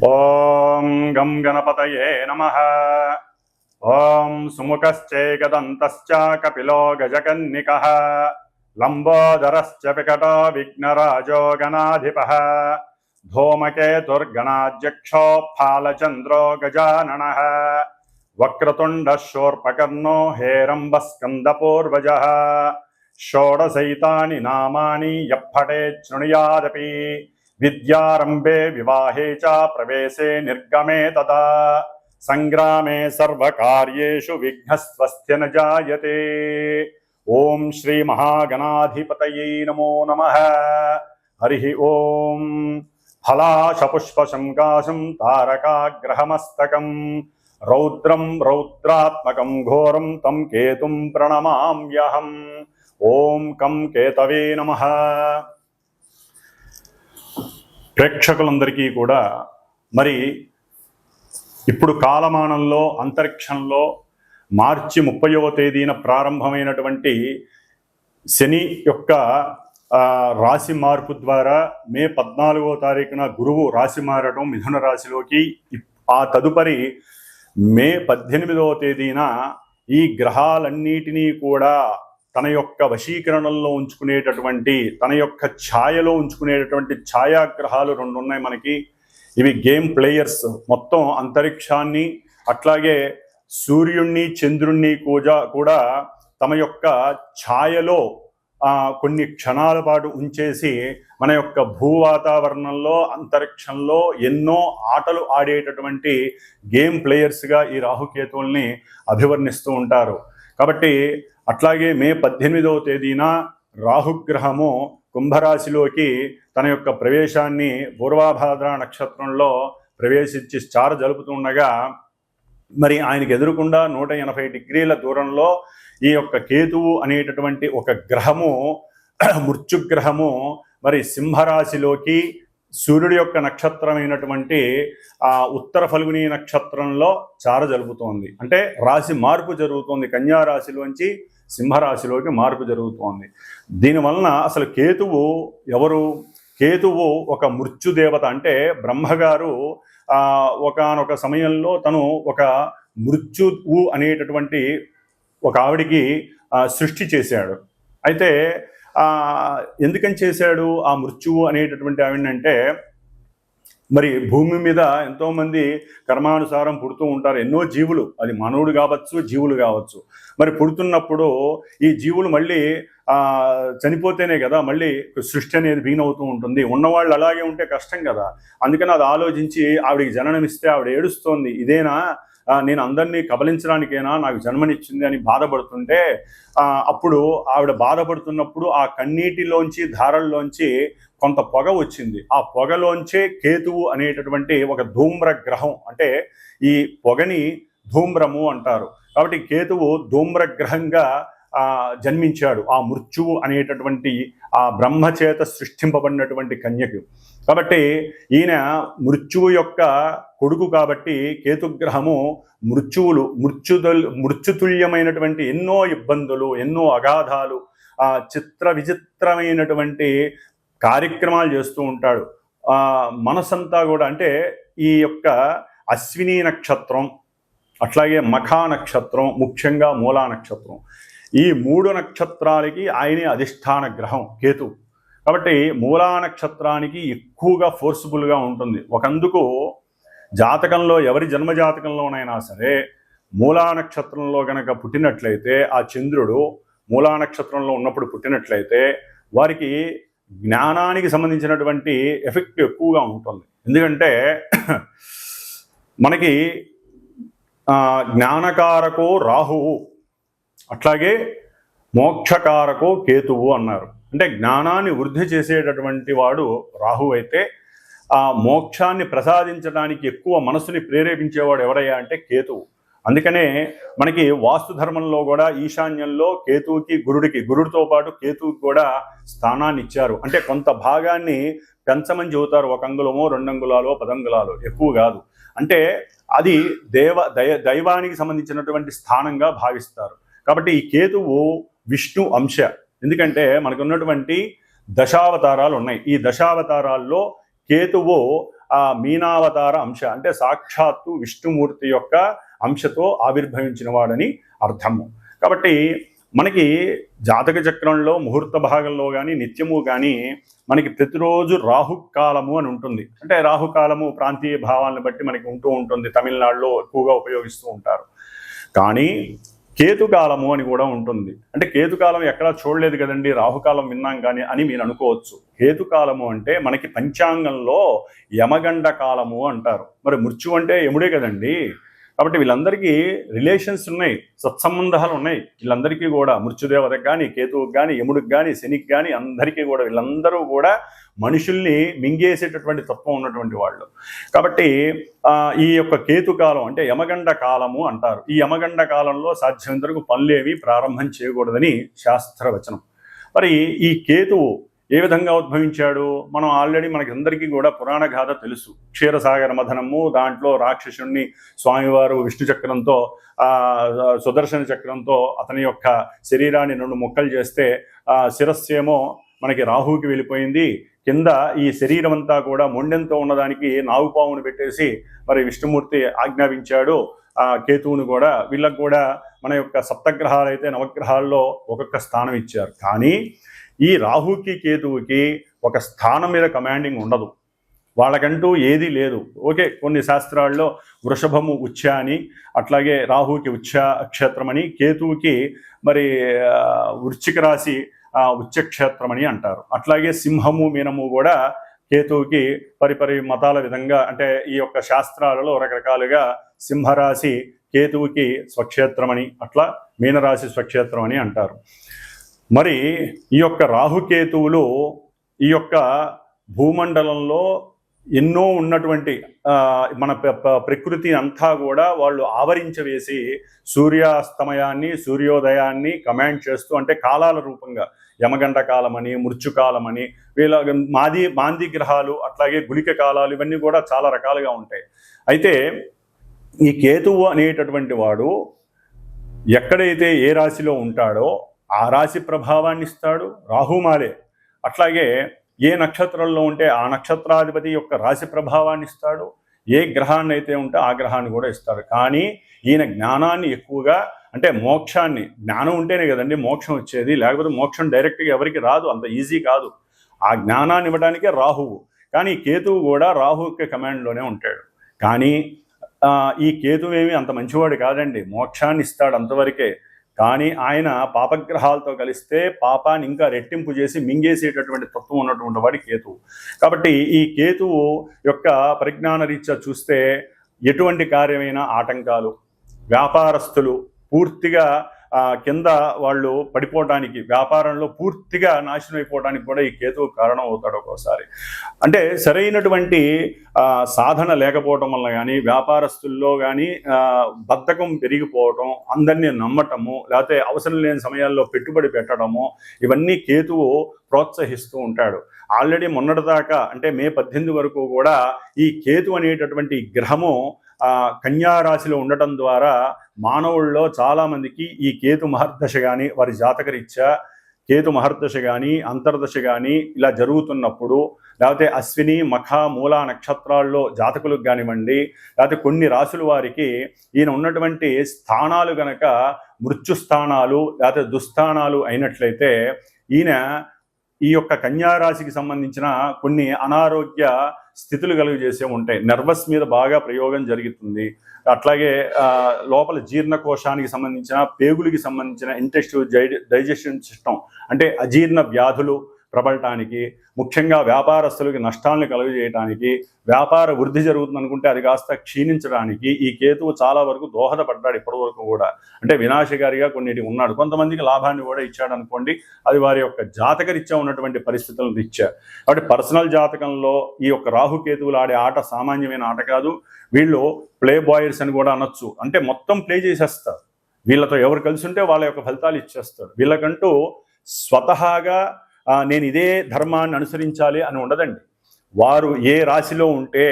ఓం గం గణపతయే నమః. ఓం సుముఖశ్చేకదంతశ్చ కపిలో గజకన్నికః లంబోదరశ్చ వికటో విఘ్నరాజో గణాధిపః ధూమకేతుర్గణాధ్యక్షో ఫాలచంద్రో గజాననః వక్రతుండః శూర్పకర్ణో హేరంబస్కందపూర్వజः షోడశైతాని నామాని యప్పటే శృణుయాదపి విద్యారంభే వివాహే చ ప్రవేశే నిర్గమే తదా సంగ్రామే సర్వకార్యేషు విఘ్నస్వస్త్య న జాయతే. ఓం శ్రీ మహాగణాధిపతయే నమో నమః. హరి ఓం. ఫలాశపుష్పశంకాశం తారకాగ్రహమస్తకం రౌద్రం రౌద్రాత్మకం ఘోరం తం కేతుం ప్రణమామ్యహం. ఓం కం కేతవే నమః. ప్రేక్షకులందరికీ కూడా మరి ఇప్పుడు కాలమానంలో అంతరిక్షంలో మార్చి 30వ తేదీన ప్రారంభమైనటువంటి శని యొక్క రాశి మార్పు ద్వారా మే 14వ తారీఖున గురువు రాశి మారడం మిథున రాశిలోకి, ఆ తదుపరి మే 18వ తేదీన ఈ గ్రహాలన్నిటినీ కూడా తన యొక్క వశీకరణంలో ఉంచుకునేటటువంటి, తన యొక్క ఛాయలో ఉంచుకునేటటువంటి ఛాయాగ్రహాలు రెండు ఉన్నాయి మనకి. ఇవి గేమ్ ప్లేయర్స్. మొత్తం అంతరిక్షాన్ని అట్లాగే సూర్యుణ్ణి చంద్రుణ్ణి కూడా తమ యొక్క ఛాయలో కొన్ని క్షణాల పాటు ఉంచేసి మన యొక్క భూవాతావరణంలో అంతరిక్షంలో ఎన్నో ఆటలు ఆడేటటువంటి గేమ్ ప్లేయర్స్గా ఈ రాహుకేతువుల్ని అభివర్ణిస్తూ ఉంటారు. కాబట్టి అట్లాగే మే 18వ తేదీన రాహుగ్రహము కుంభరాశిలోకి తన యొక్క ప్రవేశాన్ని పూర్వాభాద్ర నక్షత్రంలో ప్రవేశించి స్టార్ జరుపుతుండగా, మరి ఆయనకు ఎదురుకుండా 180 డిగ్రీల దూరంలో ఈ యొక్క కేతువు అనేటటువంటి ఒక గ్రహము, మృత్యుగ్రహము మరి సింహరాశిలోకి సూర్యుడి యొక్క నక్షత్రమైనటువంటి ఉత్తర ఫల్గుని నక్షత్రంలో చార జరుపుతోంది. అంటే రాశి మార్పు జరుగుతోంది. కన్యా రాశిలోంచి సింహరాశిలోకి మార్పు జరుగుతోంది. దీనివలన అసలు కేతువు ఎవరు? కేతువు ఒక మృత్యుదేవత. అంటే బ్రహ్మగారు ఒకానొక సమయంలో తను ఒక మృత్యువు అనేటటువంటి ఒక ఆవిడికి సృష్టి చేశాడు. అయితే ఎందుకని చేశాడు ఆ మృత్యువు అనేటటువంటి ఆవిడంటే, మరి భూమి మీద ఎంతోమంది కర్మానుసారం పుడుతూ ఉంటారు. ఎన్నో జీవులు, అది మానవుడు కావచ్చు, జీవులు కావచ్చు. మరి పుడుతున్నప్పుడు ఈ జీవులు మళ్ళీ చనిపోతేనే కదా మళ్ళీ సృష్టి అనేది వీణవుతూ ఉంటుంది. ఉన్నవాళ్ళు అలాగే ఉంటే కష్టం కదా. అందుకని అది ఆలోచించి ఆవిడికి జననమిస్తే ఆవిడ ఏడుస్తోంది, ఇదేనా నేను అందరినీ కబలించడానికేనా నాకు జన్మనిచ్చింది అని బాధపడుతుంటే, అప్పుడు ఆవిడ బాధపడుతున్నప్పుడు ఆ కన్నీటిలోంచి ధారల్లోంచి కొంత పొగ వచ్చింది. ఆ పొగలోంచే కేతువు అనేటటువంటి ఒక ధూమ్ర గ్రహం, అంటే ఈ పొగని ధూమ్రము అంటారు. కాబట్టి కేతువు ధూమ్ర గ్రహంగా జన్మించాడు ఆ మృత్యువు అనేటటువంటి ఆ బ్రహ్మచేత సృష్టింపబడినటువంటి కన్యకు. కాబట్టి మృత్యువు యొక్క కొడుకు కాబట్టి కేతుగ్రహము మృత్యుతుల్యమైనటువంటి ఎన్నో ఇబ్బందులు, ఎన్నో అగాధాలు, చిత్ర విచిత్రమైనటువంటి కార్యక్రమాలు చేస్తూ ఉంటాడు. మనసంతా కూడా, అంటే ఈ యొక్క అశ్విని నక్షత్రం అట్లాగే మఖా నక్షత్రం, ముఖ్యంగా మూలా నక్షత్రం, ఈ 3 నక్షత్రాలకి ఆయనే అధిష్టాన గ్రహం కేతు. కాబట్టి మూలా నక్షత్రానికి ఎక్కువగా ఫోర్స్ఫుల్గా ఉంటుంది. ఒకందుకు జాతకంలో ఎవరి జన్మజాతకంలోనైనా సరే మూలా నక్షత్రంలో కనుక పుట్టినట్లయితే, ఆ చంద్రుడు మూలా నక్షత్రంలో ఉన్నప్పుడు పుట్టినట్లయితే వారికి జ్ఞానానికి సంబంధించినటువంటి ఎఫెక్ట్ ఎక్కువగా ఉంటుంది. ఎందుకంటే మనకి జ్ఞానకారకో రాహువు, అట్లాగే మోక్షకారకో కేతువు అన్నారు. అంటే జ్ఞానాన్ని వృద్ధి చేసేటటువంటి వాడు రాహువు అయితే, ఆ మోక్షాన్ని ప్రసాదించడానికి ఎక్కువ మనసుని ప్రేరేపించేవాడు ఎవరయ్యా అంటే కేతువు. అందుకనే మనకి వాస్తు ధర్మంలో కూడా ఈశాన్యంలో కేతువుకి గురుడితో పాటు కేతువుకి కూడా స్థానాన్ని ఇచ్చారు. అంటే కొంత భాగాన్ని పెంచమని చెబుతారు. 1 అంగుళమో 2 అంగుళాలో 10 అంగుళాలు, ఎక్కువ కాదు. అంటే అది దైవానికి సంబంధించినటువంటి స్థానంగా భావిస్తారు. కాబట్టి ఈ కేతువు విష్ణు అంశ. ఎందుకంటే మనకు ఉన్నటువంటి దశావతారాలు ఉన్నాయి. ఈ దశావతారాల్లో కేతువు ఆ మీనావతార అంశ అంటే సాక్షాత్తు విష్ణుమూర్తి యొక్క అంశతో ఆవిర్భవించిన వాడని అర్థము. కాబట్టి మనకి జాతక చక్రంలో ముహూర్త భాగంలో కానీ నిత్యము కానీ మనకి ప్రతిరోజు రాహుకాలము అని ఉంటుంది. అంటే రాహుకాలము ప్రాంతీయ భావాలను బట్టి మనకి ఉంటూ ఉంటుంది, తమిళనాడులో ఎక్కువగా ఉపయోగిస్తూ ఉంటారు. కానీ కేతుకాలము అని కూడా ఉంటుంది. అంటే కేతుకాలం ఎక్కడా చూడలేదు కదండి, రాహుకాలం విన్నాం కానీ అని మీరు అనుకోవచ్చు. కేతుకాలము అంటే మనకి పంచాంగంలో యమగండ కాలము అంటారు. మరి మృత్యు అంటే యముడే కదండి. కాబట్టి వీళ్ళందరికీ రిలేషన్స్ ఉన్నాయి, సత్సంబంధాలు ఉన్నాయి. వీళ్ళందరికీ కూడా మృత్యుదేవతకు కానీ, కేతువుకి కానీ, యముడికి కానీ, శనికి కానీ అందరికీ కూడా వీళ్ళందరూ కూడా మనుషుల్ని మింగేసేటటువంటి తత్వం ఉన్నటువంటి వాళ్ళు. కాబట్టి ఈ యొక్క కేతుకాలం అంటే యమగండ కాలము అంటారు. ఈ యమగండ కాలంలో సాధ్యమైనంతవరకు పనులేవి ప్రారంభం చేయకూడదని శాస్త్రవచనం. మరి ఈ కేతువు ఏ విధంగా ఉద్భవించాడు? మనం ఆల్రెడీ మనకి అందరికీ కూడా పురాణ గాథ తెలుసు. క్షీరసాగర మథనము, దాంట్లో రాక్షసుణ్ణి స్వామివారు విష్ణు చక్రంతో సుదర్శన చక్రంతో అతని యొక్క శరీరాన్ని 2 ముక్కలు చేస్తే శిరస్సేమో మనకి రాహుకి వెళ్ళిపోయింది. కింద ఈ శరీరం అంతా కూడా మొండెంతో ఉన్నదానికి నాగుపావును పెట్టేసి మరి విష్ణుమూర్తి ఆజ్ఞాపించాడు కేతువును కూడా. వీళ్ళకు కూడా మన యొక్క సప్తగ్రహాలు అయితే నవగ్రహాల్లో ఒక్కొక్క స్థానం ఇచ్చారు. కానీ ఈ రాహుకి కేతువుకి ఒక స్థానం మీద కమాండింగ్ ఉండదు, వాళ్ళకంటూ ఏదీ లేదు. ఓకే, కొన్ని శాస్త్రాల్లో వృషభము ఉచ్చ అని, అట్లాగే రాహుకి ఉచ్చ క్షేత్రం అని, కేతువుకి మరి వృశ్చిక రాశి ఉచ్చక్షేత్రం అని అంటారు. అట్లాగే సింహము మీనము కూడా కేతువుకి పరిపరి మతాల విధంగా, అంటే ఈ యొక్క శాస్త్రాలలో రకరకాలుగా సింహరాశి కేతువుకి స్వక్షేత్రమని, అట్లా మీనరాశి స్వక్షేత్రం అని అంటారు. మరి ఈ యొక్క రాహుకేతువులు ఈ యొక్క భూమండలంలో ఎన్నో ఉన్నటువంటి మన ప్రకృతి అంతా కూడా వాళ్ళు ఆవరించవేసి సూర్యాస్తమయాన్ని సూర్యోదయాన్ని కమాండ్ చేస్తూ, అంటే కాలాల రూపంగా యమగండ కాలమని, మృత్యుకాలమని, వీళ్ళ మాంది గ్రహాలు, అట్లాగే గుళిక కాలాలు, ఇవన్నీ కూడా చాలా రకాలుగా ఉంటాయి. అయితే ఈ కేతువు అనేటటువంటి వాడు ఎక్కడైతే ఏ రాశిలో ఉంటాడో ఆ రాశి ప్రభావాన్ని ఇస్తాడు, రాహుమాలే. అట్లాగే ఏ నక్షత్రంలో ఉంటే ఆ నక్షత్రాధిపతి యొక్క రాశి ప్రభావాన్ని ఇస్తాడు, ఏ గ్రహాన్ని అయితే ఉంటే ఆ గ్రహాన్ని కూడా ఇస్తాడు. కానీ ఈయన జ్ఞానాన్ని ఎక్కువగా, అంటే మోక్షాన్ని, జ్ఞానం ఉంటేనే కదండి మోక్షం వచ్చేది, లేకపోతే మోక్షం డైరెక్ట్గా ఎవరికి రాదు, అంత ఈజీ కాదు. ఆ జ్ఞానాన్ని ఇవ్వడానికే రాహువు. కానీ కేతువు కూడా రాహువుకి కమాండ్లోనే ఉంటాడు. కానీ ఈ కేతువు ఏమి అంత మంచివాడు కాదండి, మోక్షాన్ని ఇస్తాడు అంతవరకే. కానీ ఆయన పాపగ్రహాలతో కలిస్తే పాపాన్ని ఇంకా రెట్టింపు చేసి మింగేసేటటువంటి తత్వం ఉన్నటువంటి వాడి కేతువు. కాబట్టి ఈ కేతువు యొక్క పరిజ్ఞాన రీత్యా చూస్తే ఎటువంటి కార్యమైన ఆటంకాలు, వ్యాపారస్తులు పూర్తిగా కింద వాళ్ళు పడిపోవడానికి, వ్యాపారంలో పూర్తిగా నాశనం అయిపోవడానికి కూడా ఈ కేతువు కారణం అవుతాడు ఒక్కోసారి. అంటే సరైనటువంటి సాధన లేకపోవటం వల్ల కానీ, వ్యాపారస్తుల్లో కానీ బద్ధకం పెరిగిపోవటం, అందరినీ నమ్మటము, లేకపోతే అవసరం లేని సమయాల్లో పెట్టుబడి పెట్టడము, ఇవన్నీ కేతువు ప్రోత్సహిస్తూ ఉంటాడు. ఆల్రెడీ మొన్నటిదాకా అంటే మే 18 వరకు కూడా ఈ కేతు అనేటటువంటి గ్రహము కన్యారాశిలో ఉండటం ద్వారా మానవుల్లో చాలామందికి ఈ కేతు మహర్దశ కానీ, వారి జాతకరీత్యా కేతు మహర్దశ కానీ, అంతర్దశ కానీ ఇలా జరుగుతున్నప్పుడు, లేకపోతే అశ్విని మఖ మూల నక్షత్రాల్లో జాతకులకు కానివ్వండి, లేకపోతే కొన్ని రాశుల వారికి ఈయన ఉన్నటువంటి స్థానాలు గనక మృత్యుస్థానాలు లేకపోతే దుస్థానాలు అయినట్లయితే ఈయన ఈ యొక్క కన్యారాశికి సంబంధించిన కొన్ని అనారోగ్య స్థితులు కలుగజేసే ఉంటాయి. నర్వస్ మీద బాగా ప్రయోగం జరుగుతుంది. అట్లాగే లోపల జీర్ణకోశానికి సంబంధించిన, పేగులకి సంబంధించిన ఇంటెస్టివ్ డైజెషన్ సిస్టమ్, అంటే అజీర్ణ వ్యాధులు ప్రబలటానికి, ముఖ్యంగా వ్యాపారస్తులకి నష్టాలను కలుగజేయడానికి, వ్యాపార వృద్ధి జరుగుతుంది అనుకుంటే అది కాస్త క్షీణించడానికి ఈ కేతువు చాలా వరకు దోహదపడ్డాడు ఇప్పటి వరకు కూడా. అంటే వినాశకారిగా కొన్నిటి ఉన్నాడు. కొంతమందికి లాభాన్ని కూడా ఇచ్చాడు అనుకోండి, అది వారి యొక్క జాతకరీత్యా ఉన్నటువంటి పరిస్థితులను రీత్యా. కాబట్టి పర్సనల్ జాతకంలో ఈ యొక్క రాహుకేతువులు ఆడే ఆట సామాన్యమైన ఆట కాదు. వీళ్ళు ప్లే బాయర్స్ అని కూడా అనొచ్చు. అంటే మొత్తం ప్లే చేసేస్తారు. వీళ్ళతో ఎవరు కలిసి ఉంటే వాళ్ళ యొక్క ఫలితాలు ఇచ్చేస్తారు. వీళ్ళకంటూ స్వతహాగా నేను ఇదే ధర్మాన్ని అనుసరించాలి అని ఉండదండి. వారు ఏ రాశిలో ఉంటే,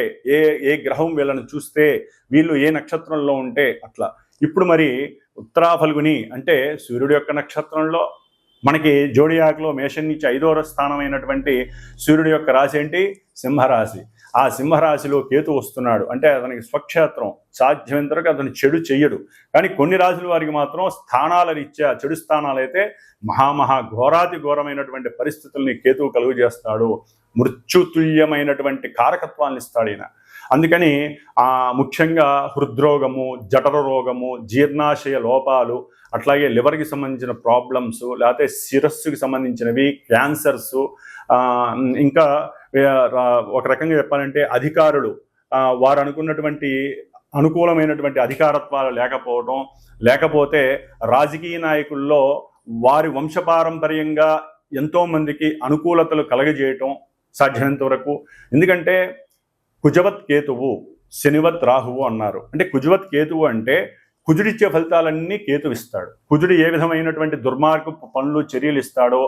ఏ గ్రహం వీళ్ళని చూస్తే, వీళ్ళు ఏ నక్షత్రంలో ఉంటే అట్లా. ఇప్పుడు మరి ఉత్తరా ఫల్గుని అంటే సూర్యుడి యొక్క నక్షత్రంలో మనకి జోడియాక్లో మేషం నుంచి 5వ స్థానం అయినటువంటి సూర్యుడి యొక్క రాశి ఏంటి? సింహరాశి. ఆ సింహరాశిలో కేతు వస్తున్నాడు అంటే అతనికి స్వక్షేత్రం, సాధ్యమైనంత వరకు అతను చెడు చెయ్యడు. కానీ కొన్ని రాశుల వారికి మాత్రం స్థానాల రీత్యా చెడు స్థానాలైతే ఘోరాతి ఘోరమైనటువంటి పరిస్థితుల్ని కేతువు కలుగు చేస్తాడు. మృత్యుతుల్యమైనటువంటి కారకత్వాన్ని ఇస్తాడు ఈయన. అందుకని ముఖ్యంగా హృద్రోగము, జఠర రోగము, జీర్ణాశయ లోపాలు, అట్లాగే లివర్కి సంబంధించిన ప్రాబ్లమ్స్, లేకపోతే శిరస్సుకి సంబంధించినవి, క్యాన్సర్స్, ఇంకా ఒక రకంగా చెప్పాలంటే అధికారులు వారు అనుకున్నటువంటి అనుకూలమైనటువంటి అధికారత్వాలు లేకపోవడం, లేకపోతే రాజకీయ నాయకుల్లో వారి వంశపారంపర్యంగా ఎంతోమందికి అనుకూలతలు కలగజేయటం సాధ్యమైనంత వరకు. ఎందుకంటే కుజవత్ కేతువు శనివత్ రాహువు అన్నారు. అంటే కుజవత్ కేతువు అంటే కుజుడిచ్చే ఫలితాలన్నీ కేతు ఇస్తాడు. కుజుడు ఏ విధమైనటువంటి దుర్మార్గపు పనులు చర్యలు ఇస్తాడో,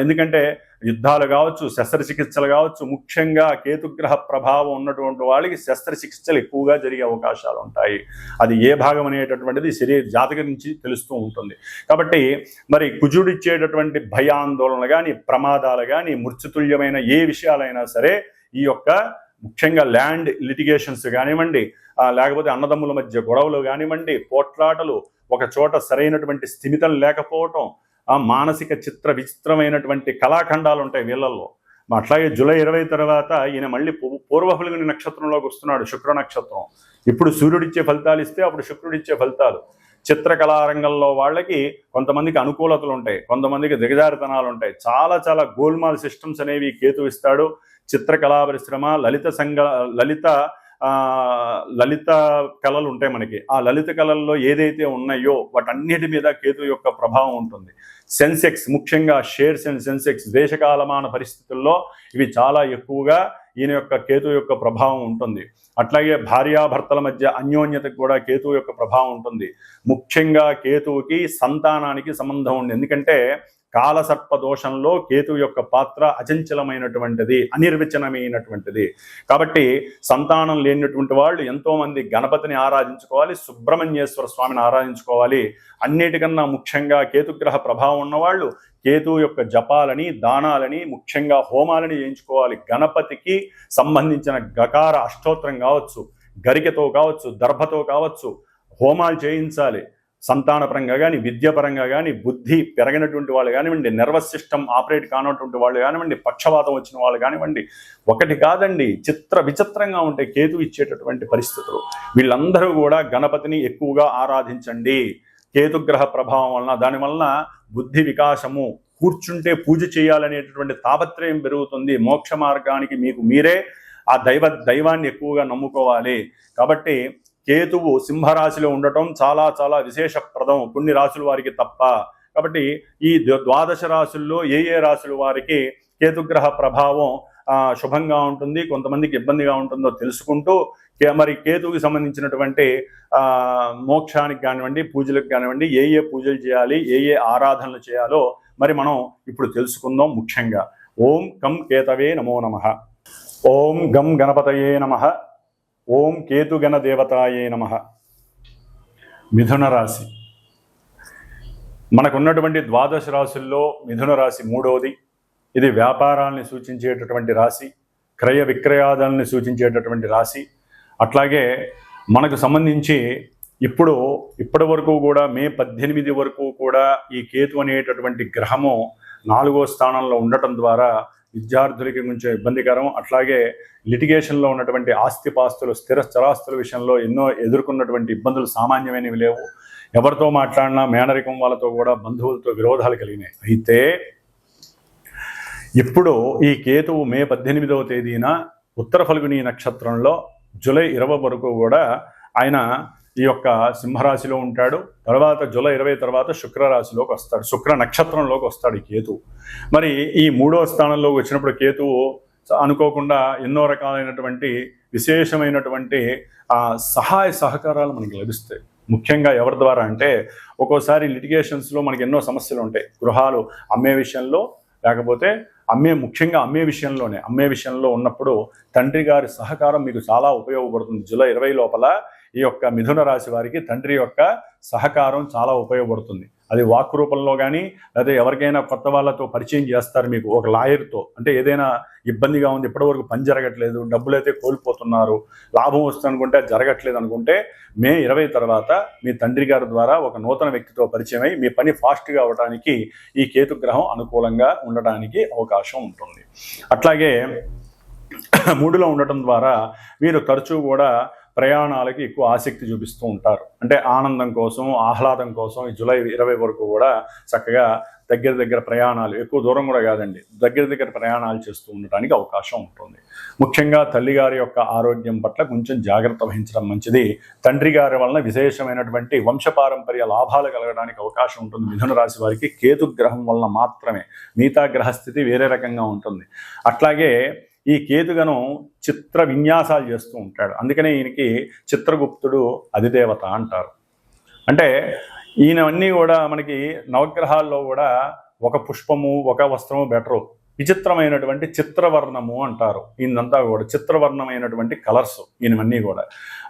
ఎందుకంటే యుద్ధాలు కావచ్చు, శస్త్రచికిత్సలు కావచ్చు, ముఖ్యంగా కేతుగ్రహ ప్రభావం ఉన్నటువంటి వాళ్ళకి శస్త్రచికిత్సలు ఎక్కువగా జరిగే అవకాశాలు ఉంటాయి. అది ఏ భాగం అనేటటువంటిది శరీర జాతకం నుంచి తెలుస్తూ ఉంటుంది. కాబట్టి మరి కుజుడు ఇచ్చేటటువంటి భయాందోళనలు కానీ, ప్రమాదాలు కానీ, మృత్యుతుల్యమైన ఏ విషయాలైనా సరే, ఈ యొక్క ముఖ్యంగా ల్యాండ్ లిటిగేషన్స్ కానివ్వండి, లేకపోతే అన్నదమ్ముల మధ్య గొడవలు కానివ్వండి, పోట్లాటలు, ఒక చోట సరైనటువంటి స్థిమితం లేకపోవటం, మానసిక విచిత్రమైనటువంటి కళాఖండాలు ఉంటాయి వీళ్ళల్లో. అట్లాగే జూలై 20 తర్వాత ఈయన మళ్ళీ పూర్వఫల్గుని నక్షత్రంలోకి వస్తున్నాడు, శుక్ర నక్షత్రం. ఇప్పుడు సూర్యుడిచ్చే ఫలితాలు ఇస్తే అప్పుడు శుక్రుడిచ్చే ఫలితాలు. చిత్రకళారంగంలో వాళ్ళకి కొంతమందికి అనుకూలతలు ఉంటాయి, కొంతమందికి దిగజారితనాలు ఉంటాయి. చాలా చాలా గోల్మాల్ సిస్టమ్స్ అనేవి కేతు ఇస్తాడు. చిత్రకళా పరిశ్రమ, లలిత కళలు ఉంటాయి మనకి. ఆ లలిత కళల్లో ఏదైతే ఉన్నాయో వాటన్నిటి మీద కేతు యొక్క ప్రభావం ఉంటుంది. సెన్సెక్స్, ముఖ్యంగా షేర్స్ అండ్ సెన్సెక్స్ దేశకాలమాన పరిస్థితుల్లో ఇవి చాలా ఎక్కువగా ఈయన యొక్క కేతు యొక్క ప్రభావం ఉంటుంది. అట్లాగే భార్యాభర్తల మధ్య అన్యోన్యతకు కూడా కేతువు యొక్క ప్రభావం ఉంటుంది. ముఖ్యంగా కేతువుకి సంతానానికి సంబంధం ఉంది. ఎందుకంటే కాలసర్ప దోషంలో కేతు యొక్క పాత్ర అచంచలమైనటువంటిది, అనిర్వచనమైనటువంటిది. కాబట్టి సంతానం లేనటువంటి వాళ్ళు ఎంతోమంది గణపతిని ఆరాధించుకోవాలి, సుబ్రహ్మణ్యేశ్వర స్వామిని ఆరాధించుకోవాలి. అన్నిటికన్నా ముఖ్యంగా కేతుగ్రహ ప్రభావం ఉన్నవాళ్ళు కేతు యొక్క జపాలని, దానాలని, ముఖ్యంగా హోమాలని చేయించుకోవాలి. గణపతికి సంబంధించిన గకార అష్టోత్తరం కావచ్చు, గరికతో కావచ్చు, దర్భతో కావచ్చు, హోమాలు చేయించాలి. సంతానపరంగా కానీ, విద్యాపరంగా కానీ, బుద్ధి పెరగినటువంటి వాళ్ళు కానివ్వండి, నర్వస్ సిస్టమ్ ఆపరేట్ కానటువంటి వాళ్ళు కానివ్వండి, పక్షవాతం వచ్చిన వాళ్ళు కానివ్వండి, ఒకటి కాదండి, విచిత్రంగా ఉంటాయి కేతు ఇచ్చేటటువంటి పరిస్థితులు. వీళ్ళందరూ కూడా గణపతిని ఎక్కువగా ఆరాధించండి. కేతుగ్రహ ప్రభావం వలన, దానివలన బుద్ధి వికాసము, కూర్చుంటే పూజ చేయాలనేటటువంటి తాపత్రయం పెరుగుతుంది. మోక్ష మార్గానికి మీకు మీరే ఆ దైవాన్ని ఎక్కువగా నమ్ముకోవాలి. కాబట్టి కేతువు సింహరాశిలో ఉండటం చాలా చాలా విశేషప్రదం, కొన్ని రాశుల వారికి తప్ప. కాబట్టి ఈ 12 రాశుల్లో ఏ రాశుల వారికి కేతుగ్రహ ప్రభావం శుభంగా ఉంటుంది, కొంతమందికి ఇబ్బందిగా ఉంటుందో తెలుసుకుంటూ, మరి కేతువుకి సంబంధించినటువంటి మోక్షానికి కానివ్వండి, పూజలకు కానివ్వండి, ఏ పూజలు చేయాలి, ఏ ఆరాధనలు చేయాలో మరి మనం ఇప్పుడు తెలుసుకుందాం. ముఖ్యంగా ఓం కం కేతవే నమో నమః, ఓం గం గణపతయే నమః, ఓం కేతుగణ దేవతాయే నమః. మిథున రాశి మనకున్నటువంటి 12 రాశుల్లో మిథున రాశి 3వది. ఇది వ్యాపారాన్ని సూచించేటటువంటి రాశి, క్రయ విక్రయాదాలని సూచించేటటువంటి రాశి. అట్లాగే మనకు సంబంధించి ఇప్పటి వరకు కూడా మే 18 వరకు కూడా ఈ కేతు అనేటటువంటి గ్రహము 4వ స్థానంలో ఉండటం ద్వారా విద్యార్థులకి కొంచెం ఇబ్బందికరం. అట్లాగే లిటిగేషన్లో ఉన్నటువంటి ఆస్తిపాస్తులు, స్థిర చరాస్తుల విషయంలో ఎన్నో ఎదుర్కొన్నటువంటి ఇబ్బందులు సామాన్యమైనవి లేవు. ఎవరితో మాట్లాడినా మేనరికం వాళ్ళతో కూడా బంధువులతో విరోధాలు కలిగినాయి. అయితే ఇప్పుడు ఈ కేతువు మే 18వ తేదీన ఉత్తర ఫల్గుని నక్షత్రంలో జూలై 20 వరకు కూడా ఆయన ఈ యొక్క సింహరాశిలో ఉంటాడు. తర్వాత జూలై 20 తర్వాత శుక్రరాశిలోకి వస్తాడు, శుక్ర నక్షత్రంలోకి వస్తాడు ఈ కేతువు. మరి ఈ 3వ స్థానంలోకి వచ్చినప్పుడు కేతువు అనుకోకుండా ఎన్నో రకాలైనటువంటి విశేషమైనటువంటి సహాయ సహకారాలు మనకి లభిస్తాయి. ముఖ్యంగా ఎవరి ద్వారా అంటే, ఒక్కోసారి లిటిగేషన్స్లో మనకి ఎన్నో సమస్యలు ఉంటాయి. గృహాలు అమ్మే విషయంలో, లేకపోతే ముఖ్యంగా అమ్మే విషయంలో ఉన్నప్పుడు తండ్రి గారి సహకారం మీకు చాలా ఉపయోగపడుతుంది. జూలై 20 లోపల ఈ యొక్క మిథున రాశి వారికి తండ్రి యొక్క సహకారం చాలా ఉపయోగపడుతుంది. అది వాక్ రూపంలో కానీ, లేదా ఎవరికైనా కొత్త వాళ్ళతో పరిచయం చేస్తారు మీకు, ఒక లాయర్తో. అంటే ఏదైనా ఇబ్బందిగా ఉంది, ఇప్పటివరకు పని జరగట్లేదు, డబ్బులు అయితే కోల్పోతున్నారు, లాభం వస్తుంది అనుకుంటే జరగట్లేదు అనుకుంటే, మే 20 తర్వాత మీ తండ్రి గారి ద్వారా ఒక నూతన వ్యక్తితో పరిచయం అయి మీ పని ఫాస్ట్గా అవడానికి ఈ కేతుగ్రహం అనుకూలంగా ఉండడానికి అవకాశం ఉంటుంది. అట్లాగే 3లో ఉండటం ద్వారా వీరు తరచూ కూడా ప్రయాణాలకి ఎక్కువ ఆసక్తి చూపిస్తూ ఉంటారు. అంటే ఆనందం కోసం, ఆహ్లాదం కోసం ఈ జూలై 20 వరకు కూడా చక్కగా దగ్గర ప్రయాణాలు, ఎక్కువ దూరం కూడా కాదండి, దగ్గర ప్రయాణాలు చేస్తూ ఉండటానికి అవకాశం ఉంటుంది. ముఖ్యంగా తల్లిగారి యొక్క ఆరోగ్యం పట్ల కొంచెం జాగ్రత్త వహించడం మంచిది. తండ్రి గారి వలన విశేషమైనటువంటి వంశపారంపర్య లాభాలు కలగడానికి అవకాశం ఉంటుంది మిథున రాశి వారికి, కేతుగ్రహం వలన మాత్రమే. మిగతా గ్రహస్థితి వేరే రకంగా ఉంటుంది. అట్లాగే ఈ కేతుగను చిత్ర విన్యాసాలు చేస్తూ ఉంటాడు, అందుకనే ఈయనకి చిత్రగుప్తుడు అధిదేవత అంటారు. అంటే ఈయనవన్నీ కూడా మనకి నవగ్రహాల్లో కూడా ఒక పుష్పము, ఒక వస్త్రము బెటరు. విచిత్రమైనటువంటి చిత్రవర్ణము అంటారు. ఈయనంతా కూడా చిత్రవర్ణమైనటువంటి కలర్స్ ఈయనవన్నీ కూడా.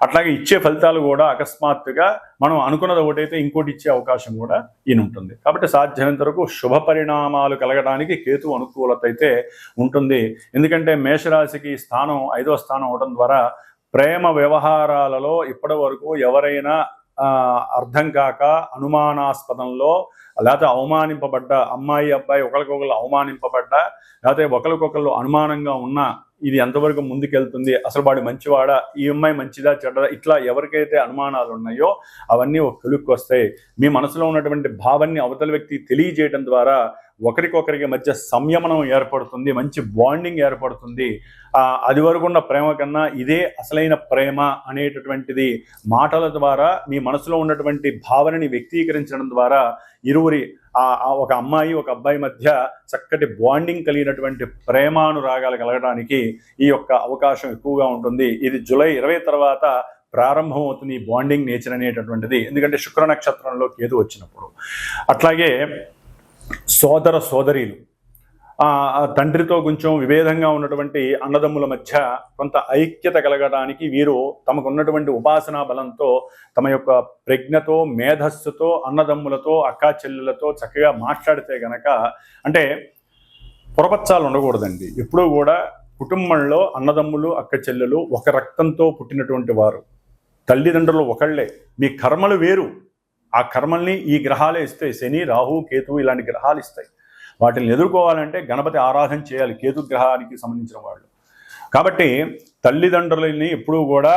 అట్లాగే ఇచ్చే ఫలితాలు కూడా అకస్మాత్తుగా మనం అనుకున్నది ఒకటైతే ఇంకోటి ఇచ్చే అవకాశం కూడా ఈయన ఉంటుంది. కాబట్టి సాధ్యమైనంత వరకు శుభ పరిణామాలు కలగడానికి కేతు అనుకూలత అయితే ఉంటుంది. ఎందుకంటే మేషరాశికి స్థానం 5వ స్థానం అవడం ద్వారా ప్రేమ వ్యవహారాలలో ఇప్పటి వరకు ఎవరైనా అర్థం కాక అనుమానాస్పదంలో, లేకపోతే అవమానింపబడ్డ అమ్మాయి అబ్బాయి ఒకరికొకరు అవమానింపబడ్డా, లేకపోతే ఒకరికొకరు అనుమానంగా ఉన్నా ఇది ఎంతవరకు ముందుకెళ్తుంది, అసలు వాడు మంచివాడా, ఈ అమ్మాయి మంచిదా చెడ్డదా, ఇట్లా ఎవరికైతే అనుమానాలు ఉన్నాయో అవన్నీ ఒక కొలుక్కి వస్తాయి. మీ మనసులో ఉన్నటువంటి భావాన్ని అవతల వ్యక్తి తెలియజేయడం ద్వారా ఒకరికొకరికి మధ్య సంయమనం ఏర్పడుతుంది, మంచి బాండింగ్ ఏర్పడుతుంది. అది వరకు ఉన్న ప్రేమ కన్నా ఇదే అసలైన ప్రేమ అనేటటువంటిది మాటల ద్వారా మీ మనసులో ఉన్నటువంటి భావనని వ్యక్తీకరించడం ద్వారా ఇరువురి ఒక అమ్మాయి ఒక అబ్బాయి మధ్య చక్కటి బాండింగ్ కలిగినటువంటి ప్రేమానురాగాలు కలగడానికి ఈ యొక్క అవకాశం ఎక్కువగా ఉంటుంది. ఇది జూలై 20 తర్వాత ప్రారంభం అవుతుంది ఈ బాండింగ్ నేచర్ అనేటటువంటిది, ఎందుకంటే శుక్ర నక్షత్రంలో కేతు వచ్చినప్పుడు. అట్లాగే సోదర సోదరీలు, తండ్రితో కొంచెం విభేదంగా ఉన్నటువంటి అన్నదమ్ముల మధ్య కొంత ఐక్యత కలగడానికి వీరు తమకు ఉన్నటువంటి ఉపాసనా బలంతో, తమ యొక్క ప్రజ్ఞతో, మేధస్సుతో అన్నదమ్ములతో, అక్కా చెల్లెలతో చక్కగా మాట్లాడితే గనక, అంటే పొరపచ్చాలు ఉండకూడదండి. ఎప్పుడూ కూడా కుటుంబంలో అన్నదమ్ములు, అక్క చెల్లెలు ఒక రక్తంతో పుట్టినటువంటి వారు, తల్లిదండ్రులు ఒకళ్ళే. మీ కర్మలు వేరు, ఆ కర్మల్ని ఈ గ్రహాలే ఇస్తాయి. శని, రాహు, కేతువు ఇలాంటి గ్రహాలు ఇస్తాయి. వాటిని ఎదుర్కోవాలంటే గణపతి ఆరాధన చేయాలి కేతు గ్రహానికి సంబంధించిన వాళ్ళు. కాబట్టి తల్లిదండ్రులని ఎప్పుడూ కూడా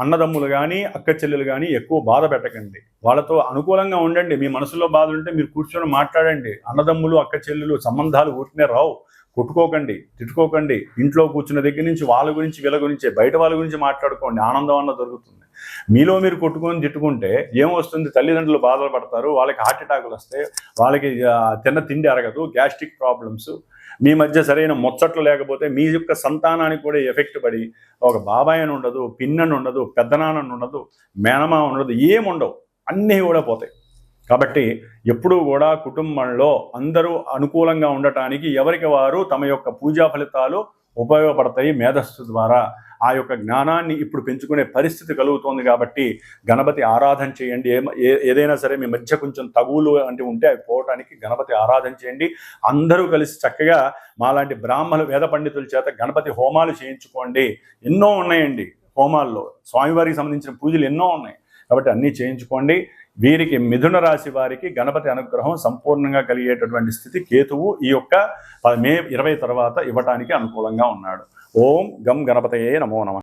అన్నదమ్ములు కానీ అక్క చెల్లెలు కానీ ఎక్కువ బాధ పెట్టకండి, వాళ్ళతో అనుకూలంగా ఉండండి. మీ మనసులో బాధ ఉంటే మీరు కూర్చొని మాట్లాడండి. అన్నదమ్ములు అక్క చెల్లెలు సంబంధాలు ఊరినే రావు. కొట్టుకోకండి, తిట్టుకోకండి. ఇంట్లో కూర్చున్న దగ్గర నుంచి వాళ్ళ గురించి వీళ్ళ గురించి, బయట వాళ్ళ గురించి మాట్లాడుకోండి, ఆనందం అన్న దొరుకుతుంది. మీలో మీరు కొట్టుకొని తిట్టుకుంటే ఏమొస్తుంది, తల్లిదండ్రులు బాధలు పడతారు, వాళ్ళకి హార్ట్ అటాకులు వస్తాయి, వాళ్ళకి తిన్న తిండి అరగదు, గ్యాస్ట్రిక్ ప్రాబ్లమ్స్, మీ మధ్య సరైన ముచ్చట్లు లేకపోతే మీ యొక్క సంతానానికి కూడా ఎఫెక్ట్ పడి ఒక బాబాయ్ అని ఉండదు, పిన్నని ఉండదు, పెద్దనాన్నని ఉండదు, మేనమా ఉండదు, ఏముండవు, అన్నీ కూడా పోతాయి. కాబట్టి ఎప్పుడూ కూడా కుటుంబంలో అందరూ అనుకూలంగా ఉండటానికి ఎవరికి వారు తమ యొక్క పూజా ఫలితాలు ఉపయోగపడతాయి. మేధస్సు ద్వారా ఆ యొక్క జ్ఞానాన్ని ఇప్పుడు పెంచుకునే పరిస్థితి కలుగుతోంది. కాబట్టి గణపతి ఆరాధన చేయండి. ఏదైనా సరే మీ మధ్య కొంచెం తగువులు అంటే ఉంటే అవి పోవటానికి గణపతి ఆరాధన చేయండి. అందరూ కలిసి చక్కగా మాలాంటి బ్రాహ్మణ వేద పండితుల చేత గణపతి హోమాలు చేయించుకోండి. ఎన్నో ఉన్నాయండి హోమాల్లో, స్వామివారికి సంబంధించిన పూజలు ఎన్నో ఉన్నాయి. కాబట్టి అన్నీ చేయించుకోండి. వీరికి మిథున రాశి వారికి గణపతి అనుగ్రహం సంపూర్ణంగా కలిగేటటువంటి స్థితి కేతువు ఈ యొక్క మే 20 తర్వాత ఇవ్వటానికి అనుకూలంగా ఉన్నాడు. ఓం గం గణపతయే నమో నమః.